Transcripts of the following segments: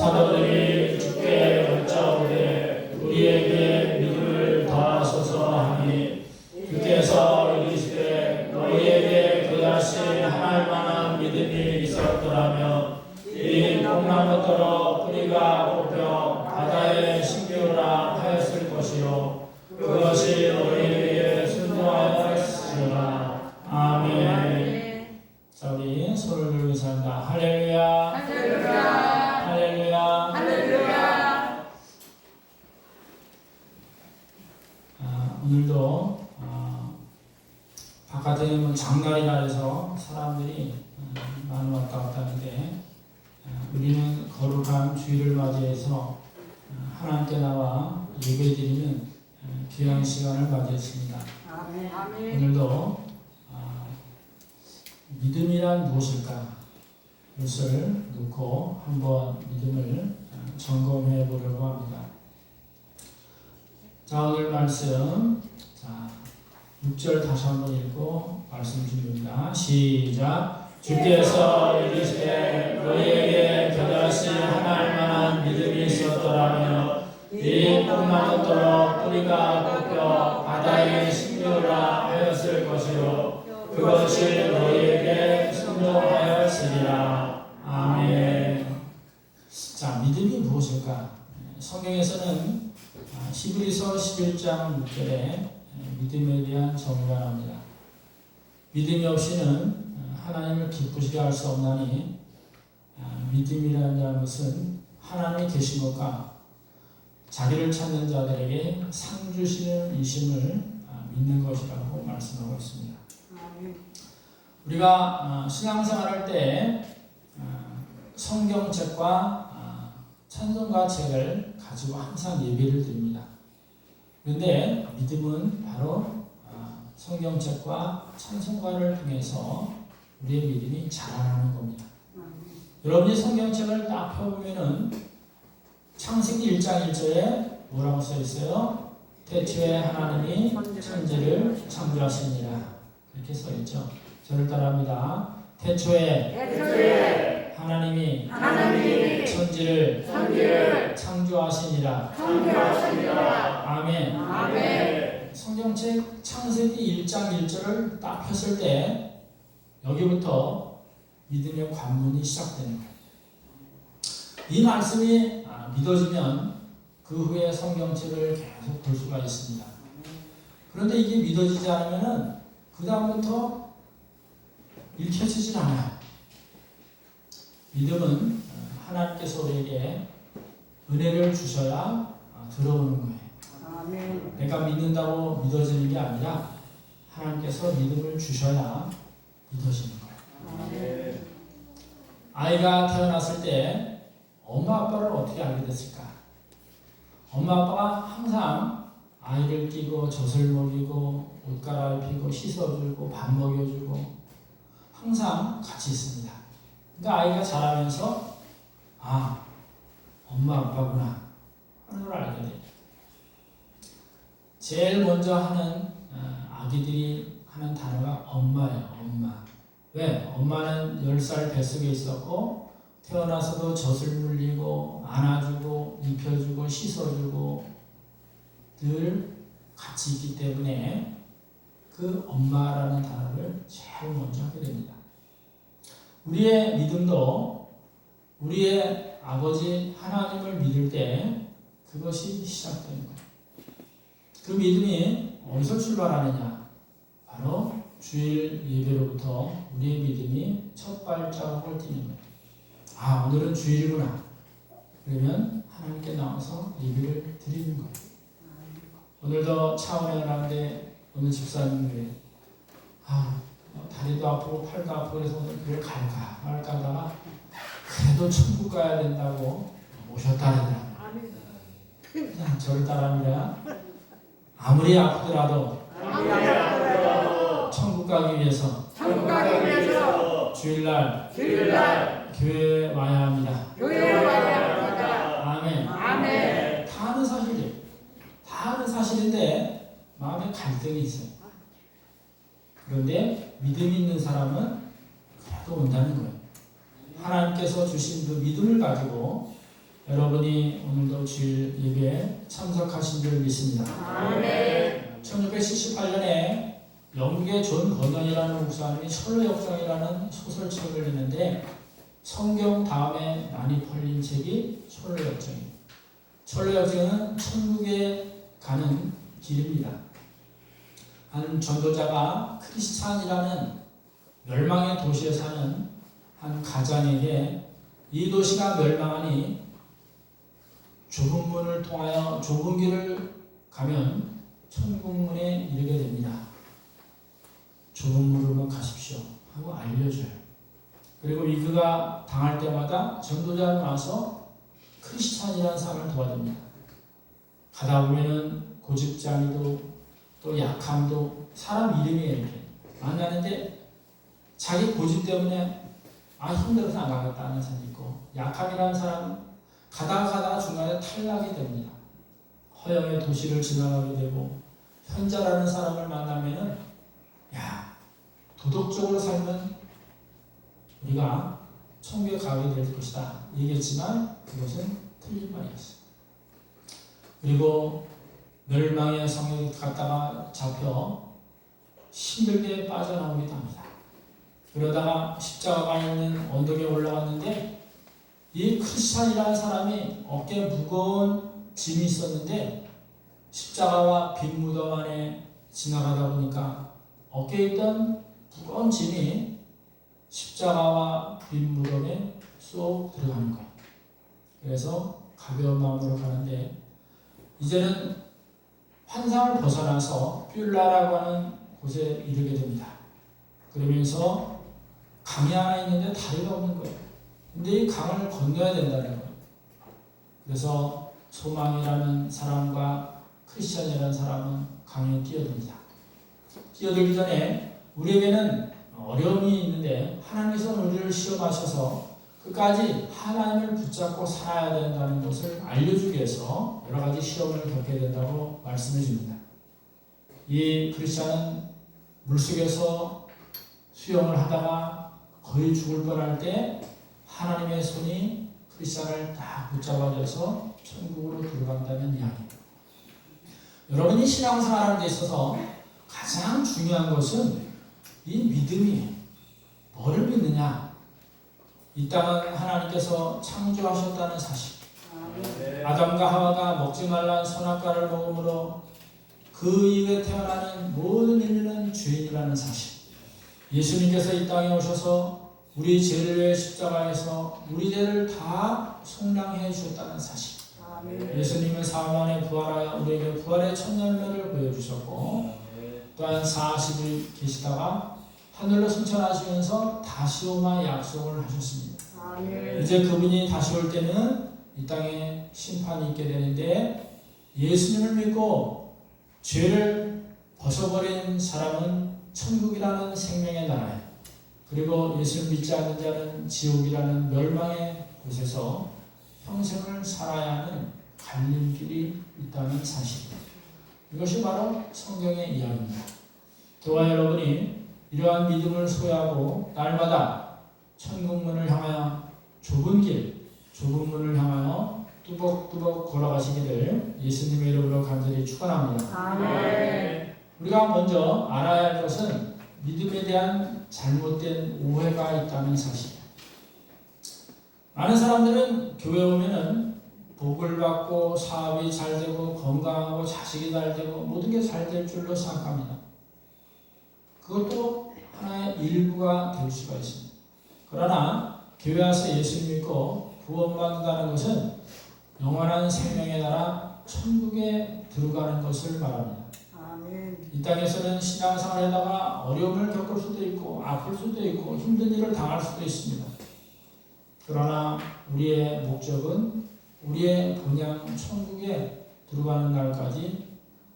사도들이 주께 여짜오되 우리에게 믿음을 더하소서 하니 주께서 이르시되 너희에게 그다시 하나님 만한 믿음이 있었더라면 이 뽕나무더러 뿌리가 뽑혀 바다에 심기우라 하였을 것이요 그것이 너희에게 순종하였으리라. 아멘. 자, 우리 손을 들고 인사합니다. 할렐루야. 할렐루야. 할렐루야. 할렐루야. 오늘도 바깥에는 장날이라 해서 사람들이 많이 왔다 갔다 하는데 우리는 거룩한 주일을 맞이해서 하나님께 나와 예배드리는 귀한 시간을 맞이했습니다. 아멘. 오늘도 믿음이란 무엇일까? 이것을 놓고 한번 믿음을 점검해 보려고 합니다. 자, 오늘 말씀 6절 다시 한번 읽고 말씀 드립니다. 시작. 주께서 이르시되 너희에게 겨자씨 하나님 만한 믿음이 있었더라면 이 뽕나무더러 뿌리가 뽑혀 바다에 심기우라 하였을 것이요 그것이 너희에게 순종하였으리라. 아멘. 자, 믿음이 무엇일까? 성경에서는 히브리서 11장 6절에 믿음에 대한 정의가 나옵니다. 믿음이 없이는 하나님을 기쁘시게 할 수 없나니 믿음이라는 것은 하나님이 계신 것과 자기를 찾는 자들에게 상 주시는 이심을 믿는 것이라고 말씀하고 있습니다. 우리가 신앙생활할 때 성경책과 찬송가 책을 가지고 항상 예배를 드립니다. 그런데 믿음은 바로 성경책과 찬송가를 통해서 우리의 믿음이 자라나는 겁니다. 여러분이 성경책을 딱 펴보면은 창세기 1장 1절에 뭐라고 써 있어요? 태초에 하나님이 천지를 창조하시니라. 이렇게 써 있죠. 저를 따라합니다. 태초에 하나님이 천지를 창조하시니라. 아멘. 성경책 창세기 1장 1절을 딱 폈을 때 여기부터 믿음의 관문이 시작되는 거예요. 이 말씀이 믿어지면 그 후에 성경책을 계속 볼 수가 있습니다. 그런데 이게 믿어지지 않으면 그 다음부터 읽혀지질 않아요. 믿음은 하나님께서 우리에게 은혜를 주셔야 들어오는 거예요. 아멘. 내가 믿는다고 믿어지는 게 아니라 하나님께서 믿음을 주셔야 믿어지는 거예요. 아멘. 아이가 태어났을 때 엄마 아빠를 어떻게 알게 됐을까? 엄마 아빠가 항상 아이를 끼고 젖을 먹이고 옷 갈아입히고 씻어주고 밥 먹여주고 항상 같이 있습니다. 그러니까 아이가 자라면서 엄마 아빠구나 하는 걸 알게 돼요. 제일 먼저 하는 아기들이 하는 단어가 엄마예요. 엄마. 왜? 엄마는 10살 뱃속에 있었고 태어나서도 젖을 물리고 안아주고 입혀주고 씻어주고 늘 같이 있기 때문에 그 엄마라는 단어를 제일 먼저 하게 됩니다. 우리의 믿음도 우리의 아버지 하나님을 믿을 때 그것이 시작되는 거예요. 그 믿음이 어디서 출발하느냐? 바로 주일 예배로부터 우리의 믿음이 첫 발자국을 띄는 거예요. 오늘은 주일이구나. 그러면 하나님께 나와서 예배를 드리는 거예요. 오늘도 차원에 가는데 오늘 집사님이 다리도 아프고 팔도 아프고 그래서 오늘 교회 갈까 말까 하다가 그래도 천국 가야 된다고 모셨다니라. 저를 따라합니다. 아무리 아프더라도 천국 가기 위해서 주일날 교회에 와야 합니다. 아멘. 다 아는 사실이에요. 다 아는 사실인데 마음에 갈등이 있어요. 그런데 믿음이 있는 사람은 그래도 온다는 거예요. 하나님께서 주신 그 믿음을 가지고 여러분이 오늘도 주일 예배에 참석하신 줄 믿습니다. 아멘. 1678년에 영국의 존 버넌이라는 목사님이 철로 역정이라는 소설책을 냈는데 성경 다음에 많이 팔린 책이 철로 역정입니다. 철로 역정은 천국에 가는 길입니다. 한 전도자가 크리스찬이라는 멸망의 도시에 사는 한 가장에게 이 도시가 멸망하니 좁은 문을 통하여 좁은 길을 가면 천국문에 이르게 됩니다. 좁은 문으로만 가십시오 하고 알려줘요. 그리고 위기가 당할 때마다 전도자를 와서 크리스찬이라는 사람을 도와줍니다. 가다 보면은 고집장이도 또 약함도 사람 이름이 이렇게 만나는데 자기 고집 때문에 힘들어서 안 가겠다 하는 사람이 있고, 약함이라는 사람은 가다가 중간에 탈락이 됩니다. 허영의 도시를 지나가게 되고, 현자라는 사람을 만나면은 도덕적으로 살면 우리가 천국에 가게 될 것이다 얘기했지만 그것은 틀린 말이었어요. 그리고 멸망의 성에 갔다가 잡혀 힘들게 빠져나오기도 합니다. 그러다가 십자가가 있는 언덕에 올라갔는데 이 크리스찬이라는 사람이 어깨에 무거운 짐이 있었는데 십자가와 빈 무덤 안에 지나가다 보니까 어깨에 있던 무거운 짐이 십자가와 빈 무덤에 쏙 들어가는 거예요. 그래서 가벼운 마음으로 가는데 이제는 환상을 벗어나서 뷸라라고 하는 곳에 이르게 됩니다. 그러면서 강이 하나 있는데 다리가 없는 거예요. 근데 이 강을 건너야 된다는 거예요. 그래서 소망이라는 사람과 크리스찬이라는 사람은 강에 뛰어듭니다. 뛰어들기 전에 우리에게는 어려움이 있는데 하나님께서 우리를 시험하셔서 끝까지 하나님을 붙잡고 살아야 된다는 것을 알려주기 위해서 여러 가지 시험을 겪게 된다고 말씀해 줍니다. 이 크리스찬은 물속에서 수영을 하다가 거의 죽을 뻔할 때 하나님의 손이 크리스찬을 다 붙잡아줘서 천국으로 들어간다는 이야기입니다. 여러분이 신앙생활하는 데 있어서 가장 중요한 것은 이 믿음이에요. 뭐를 믿느냐? 이 땅은 하나님께서 창조하셨다는 사실. 아담과 하와가 먹지 말란 선악과를 먹음으로 그 이후에 태어나는 모든 인류는 죄인이라는 사실. 예수님께서 이 땅에 오셔서 우리 죄를 위해 십자가에서 우리 죄를 다 속량해 주셨다는 사실. 예수님은 사흘 만에 부활하여 우리에게 부활의 첫 열매를 보여주셨고 또한 40일 계시다가 하늘로 승천하시면서 다시 오마 약속을 하셨습니다. 이제 그분이 다시 올 때는 이 땅에 심판이 있게 되는데 예수님을 믿고 죄를 벗어버린 사람은 천국이라는 생명의 나라에, 그리고 예수를 믿지 않는 자는 지옥이라는 멸망의 곳에서 평생을 살아야 하는 갈림길이 있다는 사실입니다. 이것이 바로 성경의 이야기입니다. 저와 여러분이 이러한 믿음을 소유하고 날마다 천국문을 향하여 좁은 문을 향하여 뚜벅뚜벅 걸어가시기를 예수님의 이름으로 간절히 축원합니다. 아멘. 우리가 먼저 알아야 할 것은 믿음에 대한 잘못된 오해가 있다는 사실이에요. 많은 사람들은 교회 오면은 복을 받고 사업이 잘 되고 건강하고 자식이 잘 되고 모든 게 잘 될 줄로 생각합니다. 그것도 하나의 일부가 될 수가 있습니다. 그러나 교회 와서 예수 믿고 구원받는다는 것은 영원한 생명의 나라 천국에 들어가는 것을 말합니다. 아멘. 이 땅에서는 신앙생활에다가 어려움을 겪을 수도 있고 아플 수도 있고 힘든 일을 당할 수도 있습니다. 그러나 우리의 목적은 우리의 본향 천국에 들어가는 날까지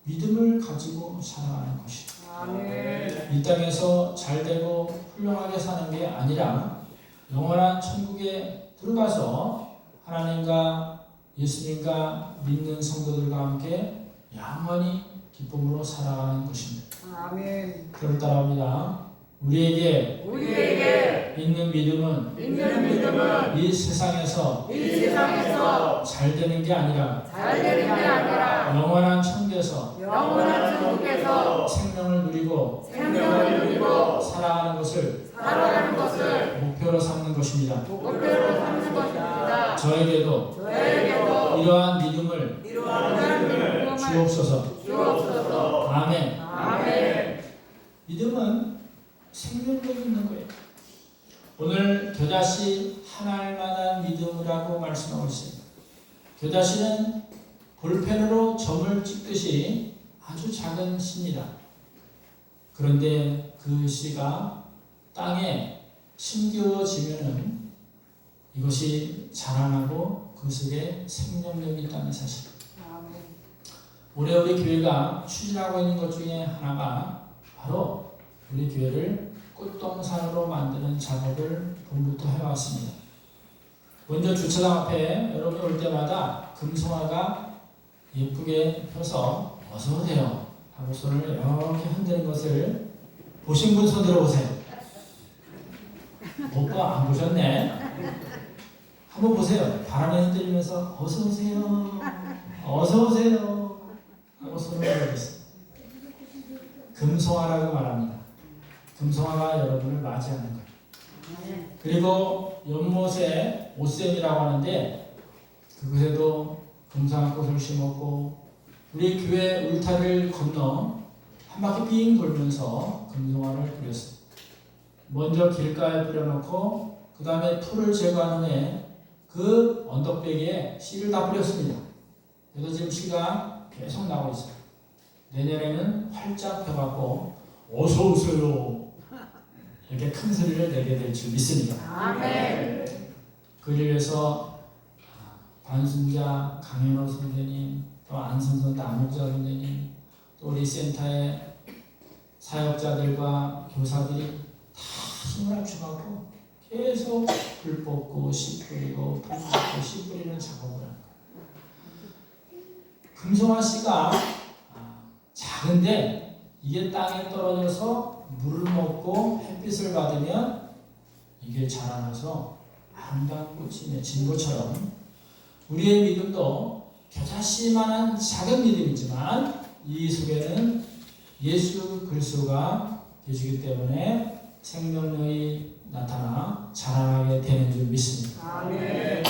믿음을 가지고 살아가는 것입니다. 아멘. 이 땅에서 잘되고 훌륭하게 사는 게 아니라 영원한 천국에 들어가서 하나님과 예수님과 믿는 성도들과 함께 영원히 기쁨으로 살아가는 것입니다. 아멘. 그를 따라합니다. 우리에게 있는 믿음은 이 세상에서 잘 되는 게 아니라 잘 되는 게 아니라 영원한 천국에서 영원한 천국에서 생명을 누리고 생명을 누리고 살아가는 것을 살아가는 것을 목표로 삼는 것입니다. 목표로 삼는 것입니다. 저에게도 저에게도 이러한 믿음을 이러한 믿음을 주옵소서. 주옵소서. 아멘. 아멘. 믿음은 생명력이 있는 거예요. 오늘 겨자씨 하나만한 믿음이라고 말씀하고 있습니다. 겨자씨는 볼펜으로 점을 찍듯이 아주 작은 씨입니다. 그런데 그 씨가 땅에 심겨지면은 이것이 자라나고 그 속에 생명력이 있다는 사실. 올해 우리 교회가 추진하고 있는 것 중에 하나가 바로 우리 교회를 꽃동산으로 만드는 작업을 봄부터 해왔습니다. 먼저 주차장 앞에 여러분이 올 때마다 금송아가 예쁘게 펴서 어서 오세요 하고 손을 이렇게 흔드는 것을 보신 분 손 들어보세요. 오빠 안 보셨네? 한번 보세요. 바람에 흔들리면서 어서 오세요, 어서 오세요 하고 손을 들어보세요. 금송아라고 말합니다. 금송아가 여러분을 맞이하는 거예요. 그리고 연못에 오셈이라고 하는데 그곳에도 금송아꽃을 심었고 우리 교회 울타리를 건너 한 바퀴 삥 돌면서 금송아를 뿌렸어요. 먼저 길가에 뿌려놓고 그 다음에 풀을 제거한 후에 그 언덕배기에 씨를 다 뿌렸습니다. 그래서 지금 씨가 계속 나오고 있어요. 내년에는 활짝 펴갖고 어서 오세요 이렇게 큰 소리를 내게 될 줄 믿습니다. 아멘. 그를 위해서 반순자 강현호 선생님, 또 안선선 남욱자 선생님, 또 우리 센터의 사역자들과 교사들이 다 힘을 합쳐갖고 계속 불 뽑고 씨 뿌리고 불 뽑고 씨 뿌리는 작업을 하는 거예요. 금송아 씨가 작은데 이게 땅에 떨어져서 물을 먹고 햇빛을 받으면 이게 자라나서 아름다운 꽃이 맺힌 것처럼 우리의 믿음도 겨자씨만한 작은 믿음이지만 이 속에는 예수 그리스도가 계시기 때문에 생명력이 나타나 자라나게 되는 줄 믿습니다. 아멘.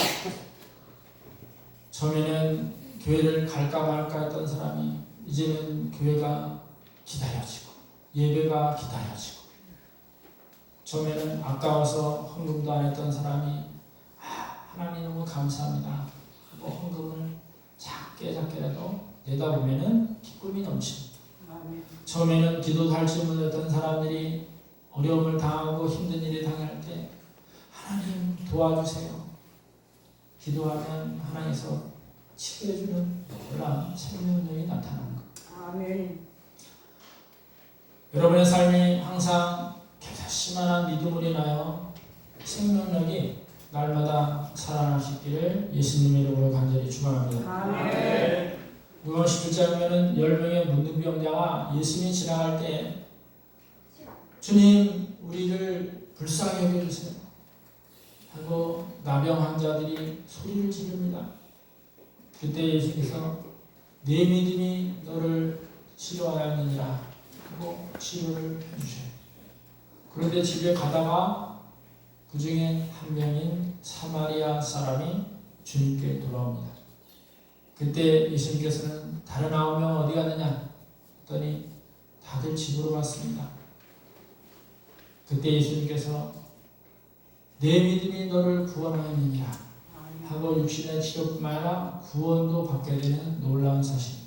처음에는 교회를 갈까 말까 했던 사람이 이제는 교회가 기다려지고 예배가 기다려지고 처음에는 아까워서 헌금도 안 했던 사람이 하나님 너무 감사합니다 하고 헌금을 작게라도 내다 보면은 기쁨이 넘칩니다. 처음에는 기도도 할 줄 몰랐던 사람들이 어려움을 당하고 힘든 일이 당할 때 하나님 도와주세요 기도하면 하나님께서 치료해주는 놀라운 생명력이 나타나는 것. 아멘. 여러분의 삶이 항상 겨자씨만한 믿음으로 인하여 생명력이 날마다 살아날 수 있기를 예수님의 이름으로 간절히 축원합니다. 아멘. 누가복음 17장에 보면 10명의 문둥병자가 예수님이 지나갈 때 주님 우리를 불쌍히 여겨주세요 하고 나병 환자들이 소리를 지릅니다. 그때 예수께서 내 믿음이 너를 치료하였느니라 하고 치료를 해주셔요. 그런데 집에 가다가 그 중에 한 명인 사마리아 사람이 주님께 돌아옵니다. 그때 예수님께서는 다른 9명 어디 갔느냐 했더니 다들 집으로 갔습니다. 그때 예수님께서 내 믿음이 너를 구원하였느니라 하고 육신의 치료뿐만 아니라 구원도 받게 되는 놀라운 사실.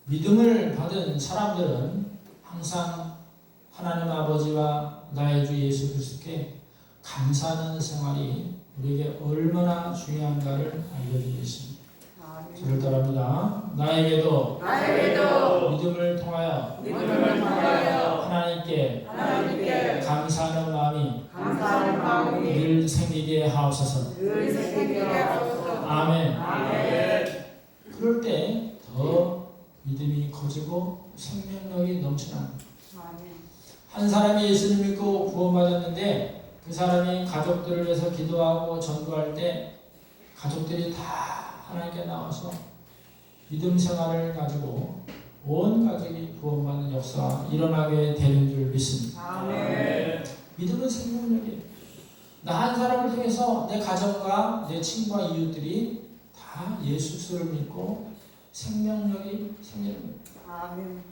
믿음을 받은 사람들은 항상 하나님 아버지와 나의 주 예수 그리스도께 감사하는 생활이 우리에게 얼마나 중요한가를 알려주고 있습니다. 저를 따라합니다. 나에게도 믿음을 통하여 하나님께 감사하는 마음이 늘 생기게 하옵소서. 아멘. 그럴 때 더 믿음이 커지고 생명력이 넘쳐납니다. 한 사람이 예수를 믿고 구원받았는데 그 사람이 가족들을 위해서 기도하고 전도할 때 가족들이 다 하나님께 나와서 믿음 생활을 가지고 온 가족이 구원받는 역사가 일어나게 되는 줄 믿습니다. 아멘. 믿음은 생명력이에요. 나 한 사람을 통해서 내 가정과 내 친구와 이웃들이 다 예수 그리스도를 믿고 생명력이 생기는 거예요. 아멘.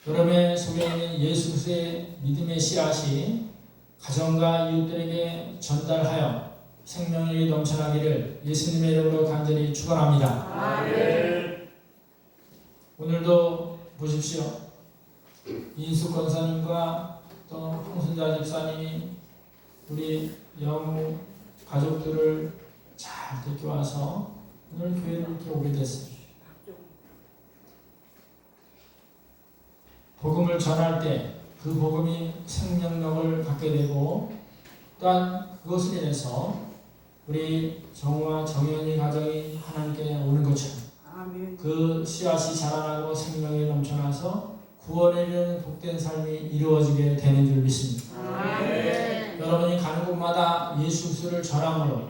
여러분의 속에 있는 예수 그리스도의 믿음의 씨앗이 가정과 이웃들에게 전달하여 생명력이 넘쳐나기를 예수님의 이름으로 간절히 축원합니다. 아멘. 오늘도 보십시오. 인숙 권사님과 또 홍순자 집사님이 우리 영우 가족들을 잘 데려와서 오늘 교회를 이렇게 오게 됐어요. 복음을 전할 때 그 복음이 생명력을 갖게 되고 또한 그것을 인해서 우리 정우와 정현이 가정이 하나님께 오는 것처럼 아멘. 그 씨앗이 자라나고 생명이 넘쳐나서 구원에 이르는 복된 삶이 이루어지게 되는 줄 믿습니다. 아멘. 여러분이 가는 곳마다 예수 그리스도를 전함으로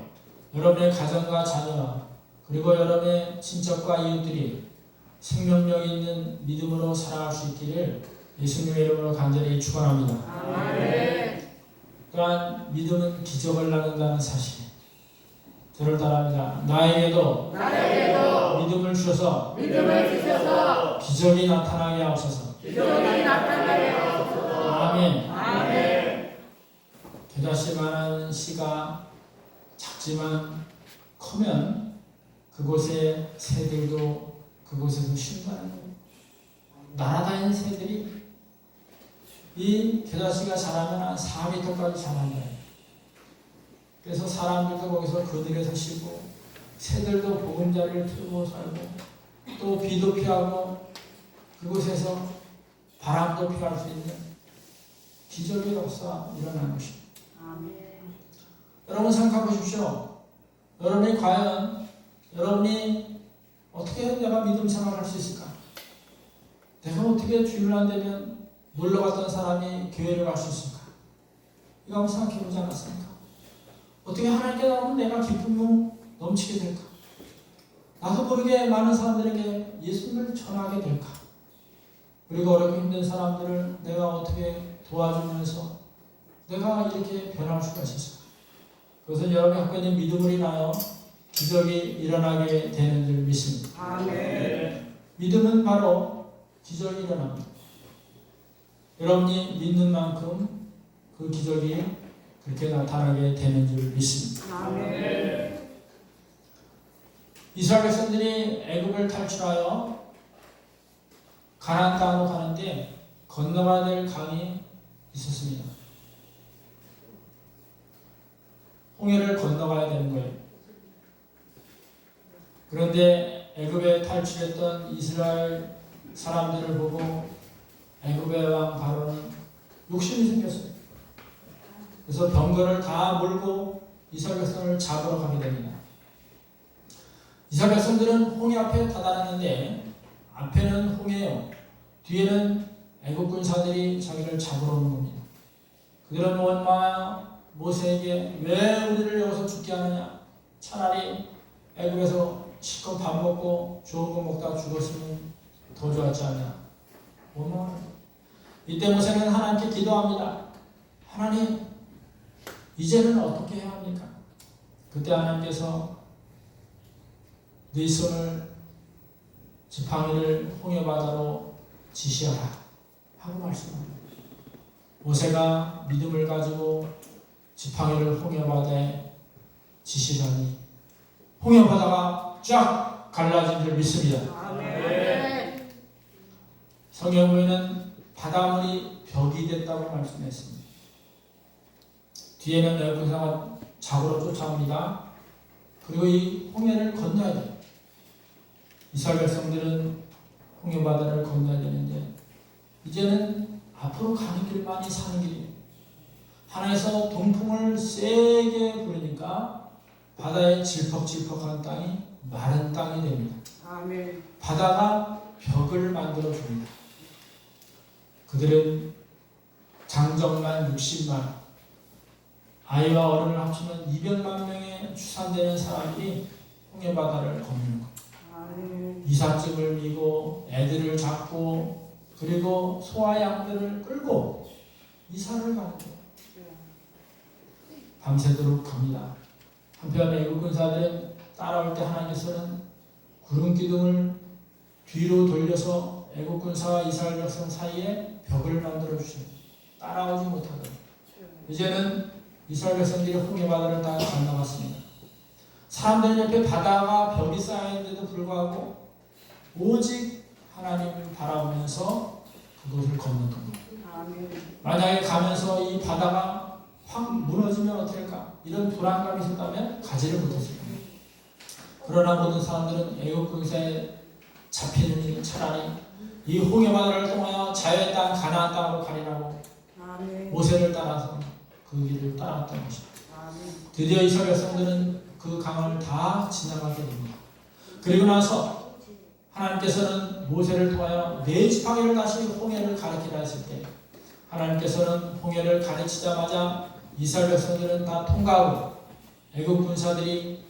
여러분의 가정과 자녀 그리고 여러분의 친척과 이웃들이 생명력 있는 믿음으로 살아갈 수 있기를 예수님의 이름으로 간절히 축원합니다. 아멘. 또한 믿음은 기적을 낳는다는 사실 저를 따라합니다. 나에게도 믿음을 주셔서 기적이 나타나게 하옵소서. 아멘. 겨자씨만한 씨가 작지만 크면 그곳의 새들도 그곳에서 쉰다는 거예요. 날아다니는 새들이 이 겨자씨가 자라면 한 4m까지 자란다. 그래서 사람들도 거기서 그늘에서 쉬고 새들도 보금자리를 틀고 살고 또 비도 피하고 그곳에서 바람도 피할 수 있는 기적의 역사 일어나는 것입니다. 아멘. 여러분 생각해 보십시오. 여러분이 과연 여러분이 어떻게 내가 믿음 생활할 수 있을까? 내가 어떻게 주일 안 되면 놀러 갔던 사람이 교회를 갈 수 있을까? 이거 한번 생각해 보지 않았습니까? 어떻게 하나님께 나오면 내가 기쁨을 넘치게 될까? 나도 모르게 많은 사람들에게 예수님을 전하게 될까? 그리고 어렵고 힘든 사람들을 내가 어떻게 도와주면서 내가 이렇게 변할 수가 있을까? 그것은 여러분이 갖고 있는 믿음으로 인하여 기적이 일어나게 되는 줄 믿습니다. 아멘. 믿음은 바로 기적이 일어납니다. 여러분이 믿는 만큼 그 기적이 그렇게 나타나게 되는 줄 믿습니다. 아멘. 이스라엘 백성들이 애굽을 탈출하여 가나안 땅으로 가는데 건너가야 될 강이 있었습니다. 홍해를 건너가야 되는 거예요. 그런데 애굽에 탈출했던 이스라엘 사람들을 보고 애굽의 왕 바로는 욕심이 생겼어요. 그래서 병거를 다 몰고 이스라엘 백성을 잡으러 가게 됩니다. 이스라엘 백성들은 홍해 앞에 다다랐는데 앞에는 홍해요. 뒤에는 애굽 군사들이 자기를 잡으러 오는 겁니다. 그들은 원망하여 모세에게 왜 우리를 여기서 죽게 하느냐? 차라리 애굽에서 실컷 밥 먹고 좋은 거 먹다 죽었으면 더 좋았지 않냐? 원망합니다. 이때 모세는 하나님께 기도합니다. 하나님, 이제는 어떻게 해야 합니까? 그때 하나님께서 네 손을 지팡이를 홍해 바다로 지시하라 하고 말씀합니다. 모세가 믿음을 가지고 지팡이를 홍해 바다에 지시하니 홍해 바다가 쫙 갈라진 줄 믿습니다. 아멘. 성경에는 바닷물이 벽이 됐다고 말씀했습니다. 뒤에는 애굽 군사가 잡으러 쫓아옵니다. 그리고 이 홍해를 건너야 돼요. 이스라엘 백성들은 홍해 바다를 건너야 되는데 이제는 앞으로 가는 길만이 사는 길이에요. 하나에서 동풍을 세게 부르니까 바다의 질퍽질퍽한 땅이 마른 땅이 됩니다. 아멘. 바다가 벽을 만들어 줍니다. 그들은 장정만 60만 아이와 어른을 합치면 200만 명의 추산되는 사람들이 홍해 바다를 건너는 거예요. 아멘. 이삿짐을 미고 애들을 잡고 그리고 소와 양들을 끌고 이사를 가는 거예요. 밤새도록 갑니다. 한편 애국 군사들은 따라올 때 하나님께서는 구름 기둥을 뒤로 돌려서 애국 군사와 이스라엘 백성 사이에 벽을 만들어 주셔요. 따라오지 못하도록. 이제는 이스라엘 백성들이 홍해 바다를 다 건너갔습니다. 사람들 옆에 바다가 벽이 쌓여있는데도 불구하고 오직 하나님을 바라보면서 그곳을 건너는 겁니다. 아멘. 만약에 가면서 이 바다가 확 무너지면 어떨까? 이런 불안감이 있었다면 가지를 못했을 겁니다. 그러나 모든 사람들은 애국 군사에 잡히는 일은 차라리 이 홍해 바다를 통하여 자유의 땅 가나안 땅으로 가리라고 아멘. 모세를 따라서 그 길을 따라갔던 것입니다. 아멘. 드디어 이스라엘 백성들은 그 강을 다 지나가게 됩니다. 그리고 나서 하나님께서는 모세를 통하여 네 지팡이를 다시 홍해를 가리키라 했을 때 하나님께서는 홍해를 가르치자마자 이스라엘 백성들은 다 통과하고 애국 군사들이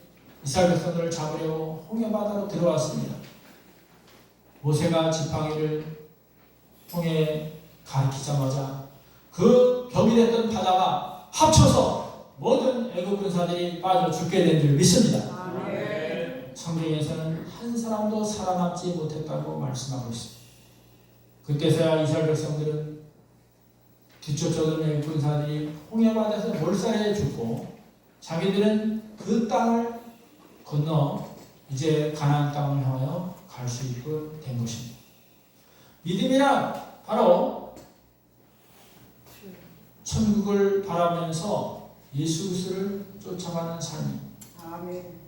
이스라엘 백성들을 잡으려고 홍해 바다로 들어왔습니다. 모세가 지팡이를 홍해에 가리키자마자 그 벽이 됐던 바다가 합쳐서 모든 애국 군사들이 빠져 죽게 된 줄 믿습니다. 아멘. 성경에서는 한 사람도 살아남지 못했다고 말씀하고 있습니다. 그때서야 이스라엘 백성들은 뒤쫓아오던 애국 군사들이 홍해 바다에서 몰살해 죽고 자기들은 그 땅을 건너 이제 가나안 땅을 향하여 갈 수 있게 된 것입니다. 믿음이란 바로 천국을 바라면서 예수 그리스도를 쫓아가는 삶입니다. 아멘.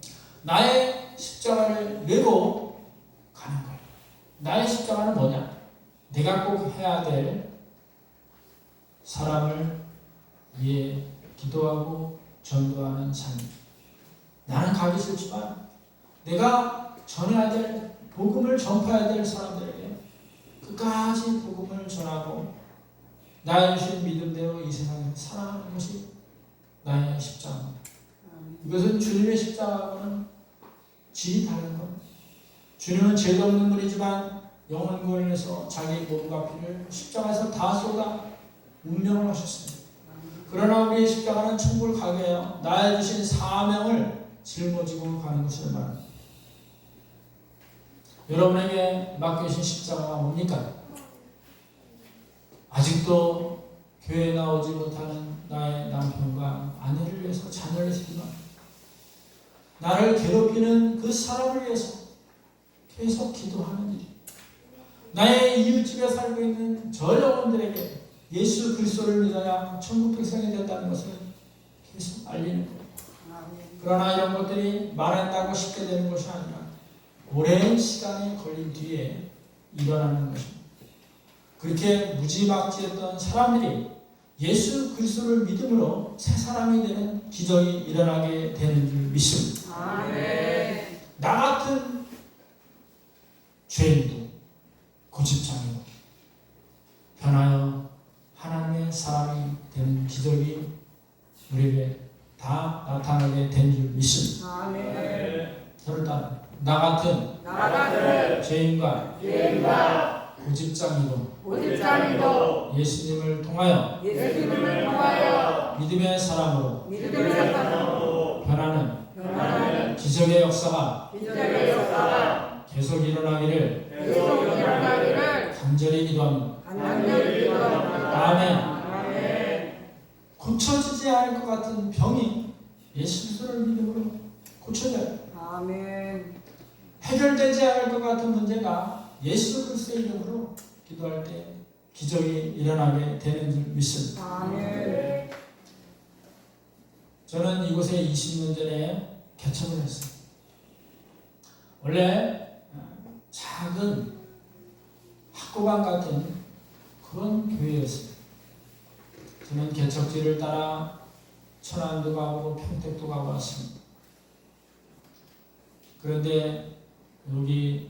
나의 십자가를 메고 가는 거예요. 나의 십자가는 뭐냐? 내가 꼭 해야 될 사람을 위해 기도하고 전도하는 삶입니다. 나는 가기 싫지만 내가 전해야 될 복음을 전파해야 될 사람들에게 끝까지 복음을 전하고 나의 주신 믿음대로 이 세상에 살아가는 것이 나의 십자가입니다. 이것은 주님의 십자가와는 질이 다른 것. 주님은 죄도 없는 분이지만 영원 구원을 위해서 자기의 몸과 피를 십자가에서 다 쏟아 운명을 하셨습니다. 그러나 우리의 십자가는 천국을 가게 해요. 나의 주신 사명을 짊어지고 가는 것을 말합니다. 여러분에게 맡겨주신 십자가가 뭡니까? 아직도 교회에 나오지 못하는 나의 남편과 아내를 위해서 자녀를 위해서 기도합니다. 나를 괴롭히는 그 사람을 위해서 계속 기도하는 일. 나의 이웃집에 살고 있는 저 영혼들에게 예수 그리스도를 믿어야 천국 백성이 된다는 것을 계속 알리는 거예요. 그러나 이런 것들이 말한다고 쉽게 되는 것이 아니라 오랜 시간이 걸린 뒤에 일어나는 것입니다. 그렇게 무지막지했던 사람들이 예수 그리스도를 믿음으로 새 사람이 되는 기적이 일어나게 되는 줄 믿습니다. 아멘. 나 같은 죄인도 고집장이고 변하여 하나님의 사람이 되는 기적이 우리에게 다 나타나게 된 줄 믿습니다. 아멘. 저를 따라 나 같은 죄인과 고집장이고 고집장이도 예수님을 통하여 예수님을 통하여 믿음의 사람으로 믿음의 사람으로 변하는 기적의 역사가 기적의 역사가 계속 일어나기를 계속 일어나기를 간절히 기도합니다. 간절히 기도합니다. 아멘. 아멘. 고쳐지지 않을 것 같은 병이 예수 그리스도를 믿음으로 고쳐져요. 아멘. 해결되지 않을 것 같은 문제가 예수 그리스도의 이름으로 기도할 때 기적이 일어나게 되는 줄 믿습니다. 아멘. 저는 이곳에 20년 전에 개척을 했어요. 원래 작은 학교반 같은 그런 교회였어요. 저는 개척지를 따라 천안도 가고 평택도 가고 왔습니다. 그런데 여기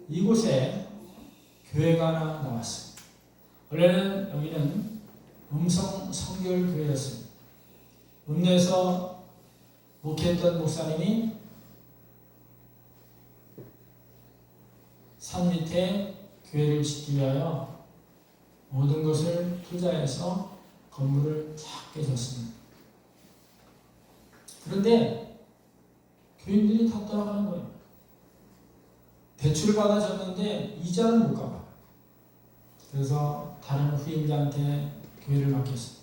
이곳에 교회가 하나 나왔어요. 원래는 여기는 음성 성결 교회였습니다. 읍내에서 목회했던 목사님이 산 밑에 교회를 짓기 위하여 모든 것을 투자해서 건물을 작게 졌습니다. 그런데 교인들이 다 떠나가는 거예요. 대출을 받아줬는데 이자를 못 갚아. 그래서 다른 후임자한테 교회를 맡겼어요.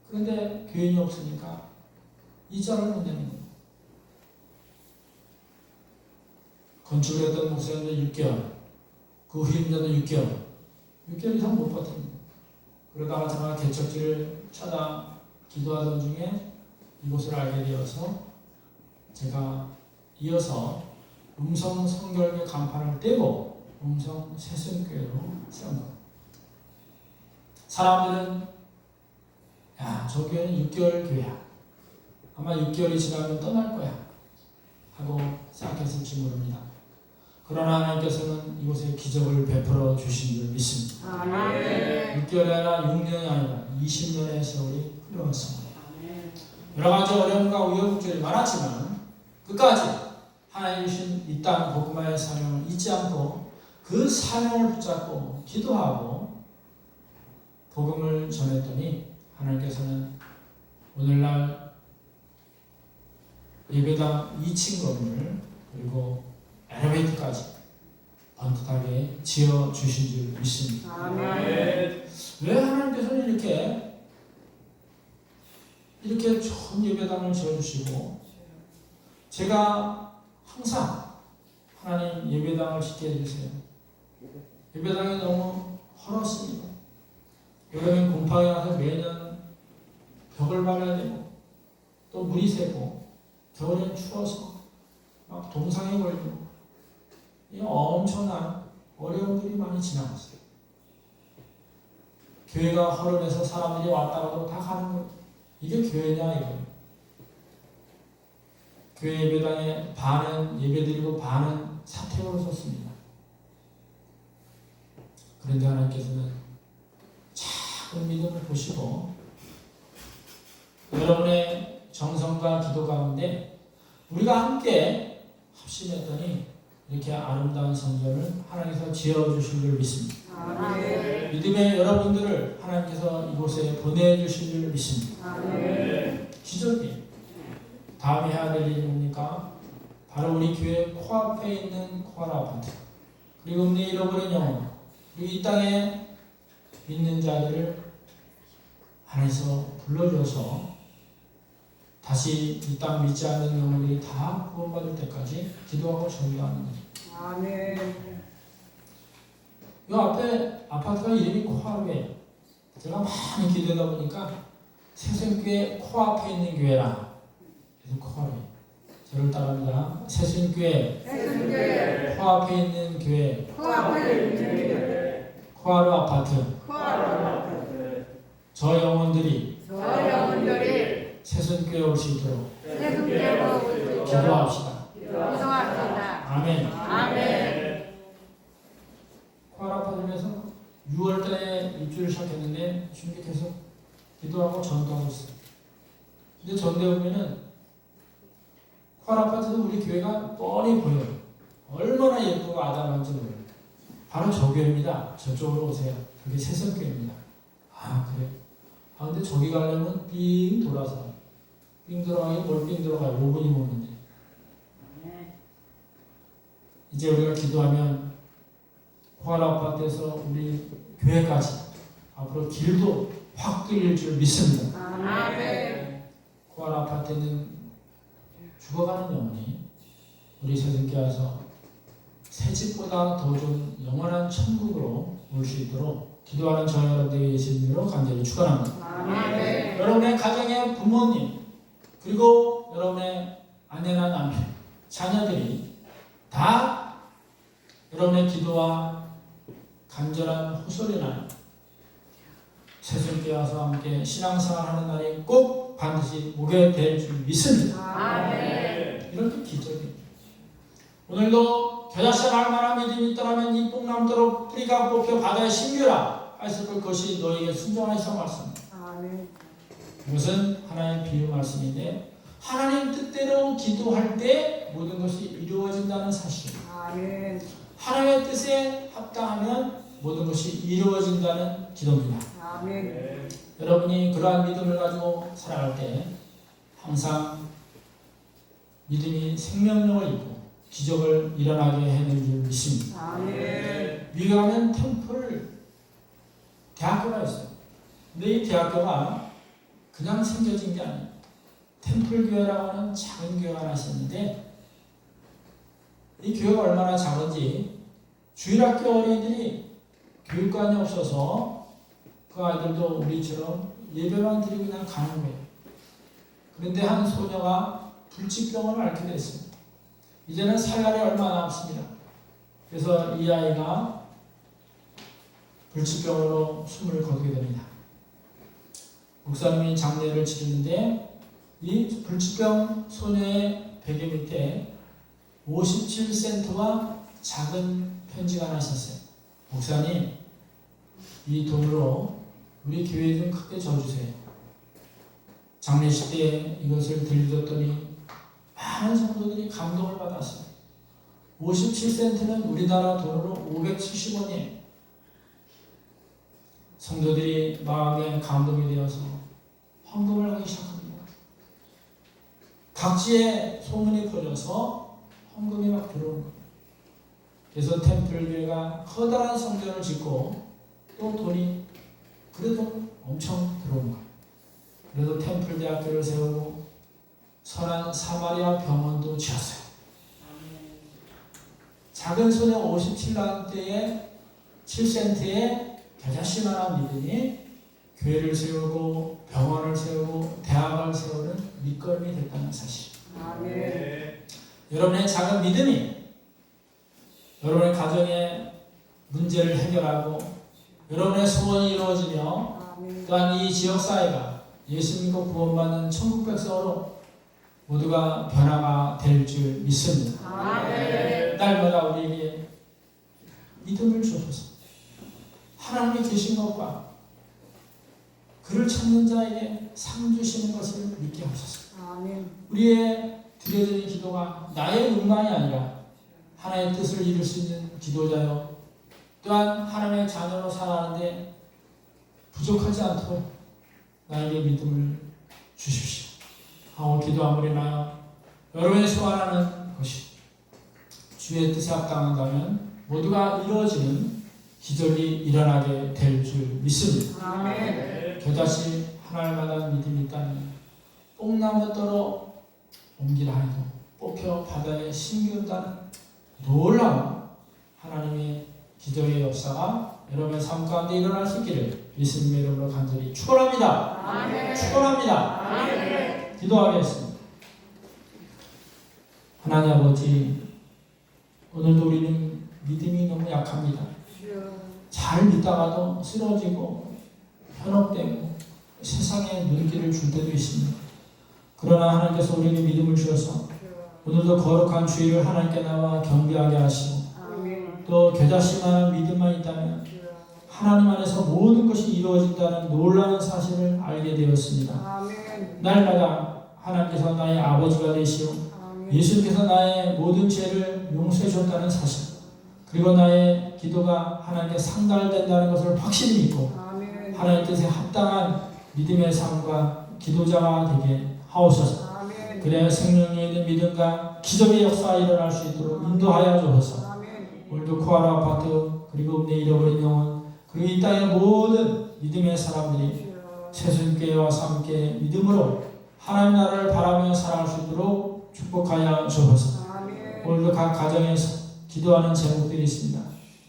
그런데 교인이 없으니까 이자를 못 내는 거예요. 건축을 했던 목사님도 6개월, 그 후임자도 6개월 이상 못 버팁니다. 그러다가 제가 개척지를 찾아 기도하던 중에 이곳을 알게 되어서 제가 이어서 음성 성결교 간판을 떼고 음성 새순교회로 세운 겁니다. 사람들은 야, 저 교회는 6개월 교회야. 아마 6개월이 지나면 떠날 거야 하고 생각했을지 모릅니다. 그러나 하나님께서는 이곳에 기적을 베풀어 주신 줄 믿습니다. 아멘. 6개월이 아니라 6년이 아니라 20년의 세월이 흘러갔습니다. 여러 가지 어려움과 우여곡절이 많았지만 끝까지 하나님 주신 이 땅 복음화의 사명을 잊지 않고 그 사명을 붙잡고 기도하고 복음을 전했더니 하나님께서는 오늘날 예배당 2층 건물 그리고 엘리베이터까지 번듯하게 지어주신 줄 믿습니다. 아멘. 왜 하나님께서는 이렇게 좋은 예배당을 지어주시고 제가 항상 하나님 예배당을 짓게 해주세요. 예배당이 너무 헐었습니다. 여름엔 곰팡이 나서 매년 벽을 발라야 되고 또 물이 새고 겨울엔 추워서 막 동상에 걸리고 이 엄청난 어려움들이 많이 지나갔어요. 교회가 허름해서 사람들이 왔다 가도 다 가는 거예요. 이게 교회냐 이거예요. 교회 예배당에 반은 예배드리고 반은 사택으로 썼습니다. 그런데 하나님께서는 작은 믿음을 보시고 여러분의 정성과 기도 가운데 우리가 함께 합심했더니 이렇게 아름다운 성전을 하나님께서 지어주신 줄 믿습니다. 아멘. 믿음의 여러분들을 하나님께서 이곳에 보내주신 줄 믿습니다. 아멘. 기적이에요. 다음에 해야 될 일이 뭡니까? 바로 우리 교회 코앞에 있는 코알 아파트 그리고 내 잃어버린 영혼 그리고 이 땅에 믿는 자들을 하나님께서 불러줘서 다시 이 땅 믿지 않는 영혼들이 다 구원받을 때까지 기도하고 전도하는 거죠. 아멘. 이 앞에 아파트가 이름이 코알이에요. 제가 많이 기도하다 보니까 새순교회 코앞에 있는 교회라 그래서 코알이에요. 저를 따라합니다. 새순교회 새순교회 코앞에 있는 교회 코앞에 있는 교회 코알 아파트 코앞에 저 영혼들이 저 영혼들이 새순교회 올 수 있도록 새순교회로 올 수 있도록 기도합시다. 기도합시다. 아멘. 아멘. 코알 아파트에서 6월달에 입주를 시작했는데 지금 계속 기도하고 전도하고 있어요. 근데 전도해 보면은 코알 아파트도 우리 교회가 뻔히 보여요. 얼마나 예쁘고 아담한지 몰라요. 바로 저 교회입니다. 저쪽으로 오세요. 그게 새순교회입니다. 아 그래. 아 근데 저기 가려면 삥 돌아서 삥 들어가기 뭘 들어가요. 5분이 먹는데. 이제 우리가 기도하면 코알 아파트에서 우리 교회까지 앞으로 길도 확 뚫릴 줄 믿습니다. 아멘. 코알 아파트는 죽어가는 영혼이 우리 새순교회에서 새 집보다 더 좋은 영원한 천국으로 올 수 있도록 기도하는 저 여러분들의 예수님으로 간절히 축원합니다. 아멘. 여러분의 가정의 부모님 그리고 여러분의 아내나 남편, 자녀들이 다 여러분의 기도와 간절한 호소리나 새순교회 와서 함께 신앙생활하는 날이 꼭 반드시 오게 될 줄 믿습니다. 아멘. 이렇게 기적이에요. 오늘도 겨자씨 알만한 믿음이 있더라면 이 뽕나무대로 뿌리가 뽑혀 바다에 심겨라 하였을 것 것이 너에게 순종하시사 말씀입니다. 아멘. 이것은 하나님의 비유 말씀인데 하나님 뜻대로 기도할 때 모든 것이 이루어진다는 사실. 아멘. 하나님의 뜻에 합당하면 모든 것이 이루어진다는 기도입니다. 아멘. 여러분이 그러한 믿음을 가지고 살아갈 때 항상 믿음이 생명력을 입고 기적을 일어나게 해낼 줄 믿습니다. 아멘. 미국에 가면 템플 대학교가 있어요. 근데 이 대학교가 그냥 생겨진 게 아니에요. 템플 교회라고 하는 작은 교회가 하나 있었는데 이 교회가 얼마나 작은지 주일학교 어린이들이 교육관이 없어서 그 아이들도 우리처럼 예배만 드리고 그냥 가는 거예요. 그런데 한 소녀가 불치병을 앓게 됐습니다. 이제는 살 날이 얼마 남았습니다. 그래서 이 아이가 불치병으로 숨을 거두게 됩니다. 목사님이 장례를 치르는데 이 불치병 소녀의 베개 밑에 57센트와 작은 편지가 하나 있었어요. 목사님, 이 돈으로 우리 교회 좀 크게 줘주세요. 장례식 때 이것을 들려줬더니 많은 성도들이 감동을 받았어요. 57센트는 우리나라 돈으로 570원이에요. 성도들이 마음에 감동이 되어서 헌금을 하기 시작합니다. 각지에 소문이 퍼져서 헌금이 막 들어오는 거예요. 그래서 템플교회가 커다란 성전을 짓고 또 돈이 그래도 엄청 들어오는 거예요. 그래서 템플대학교를 세우고 선한 사마리아 병원도 지었어요. 작은 소녀 57단대에 7센트의 겨자씨만한 믿음이 교회를 세우고 병원을 세우고 대학을 세우는 밑거름이 됐다는 사실. 아멘. 여러분의 작은 믿음이 여러분의 가정의 문제를 해결하고 여러분의 소원이 이루어지며 아멘. 또한 이 지역사회가 예수 믿고 구원받는 천국 백성으로 모두가 변화가 될 줄 믿습니다. 아멘. 날마다 우리에게 믿음을 주옵소서. 하나님이 계신 것과 그를 찾는 자에게 상 주시는 것을 믿게 하소서. 아멘. 우리의 드려지는 기도가 나의 욕망이 아니라 하나님의 뜻을 이룰 수 있는 기도자요. 또한 하나님의 자녀로 살아가는데 부족하지 않도록 나에게 믿음을 주십시오. 오늘 기도함으로 인하여 여러분이 소원하는 것이 주의 뜻에 합당한다면 모두가 이루어지는 기적이 일어나게 될 줄 믿습니다. 아멘. 겨자씨 하나님마다 믿음이 있다면 뽕나무 떨어 옮기라 해도 뽑혀 바다에 심기운다는 놀라운 하나님의 기적의 역사가 여러분의 삶 가운데 일어날 수 있기를 예수님의 이름으로 간절히 축원합니다. 아멘. 축원합니다. 아멘. 기도하겠습니다. 하나님 아버지, 오늘도 우리는 믿음이 너무 약합니다. 잘 믿다가도 쓰러지고 현혹되고 세상에 눈길을 줄 때도 있습니다. 그러나 하나님께서 우리에게 믿음을 주셔서 오늘도 거룩한 주의를 하나님께 나와 경배하게 하시고 아멘. 또 겨자씨만한 믿음만 있다면 하나님 안에서 모든 것이 이루어진다는 놀라운 사실을 알게 되었습니다. 아멘. 날마다 하나님께서 나의 아버지가 되시오 아멘. 예수님께서 나의 모든 죄를 용서해 주셨다는 사실 그리고 나의 기도가 하나님께 상달된다는 것을 확실히 믿고 아멘. 하나님 뜻에 합당한 믿음의 삶과 기도자가 되게 하옵소서. 아멘. 그래야 생명력에 있는 믿음과 기적의 역사가 일어날 수 있도록 인도하여 주옵소서. 아멘. 오늘도 코아라 아파트 그리고 내 잃어버린 영혼 그리고 이 땅의 모든 믿음의 사람들이 세수님께 와서 함께 믿음으로 하나님 나라를 바라며 살아갈 수 있도록 축복하여 주옵소서. 아멘. 오늘도 각 가정에서 기도하는 제목들이 있습니다.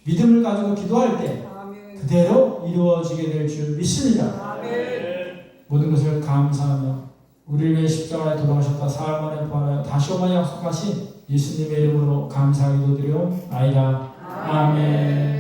믿음을 가지고 기도할 때 아멘. 그대로 이루어지게 될 줄 믿습니다. 아멘. 모든 것을 감사하며 우리를 위해 십자가에 돌아가셨다 사흘 만에 부활하여 다시 오마 약속하신 예수님의 이름으로 감사하기도 드려 아이다. 아멘.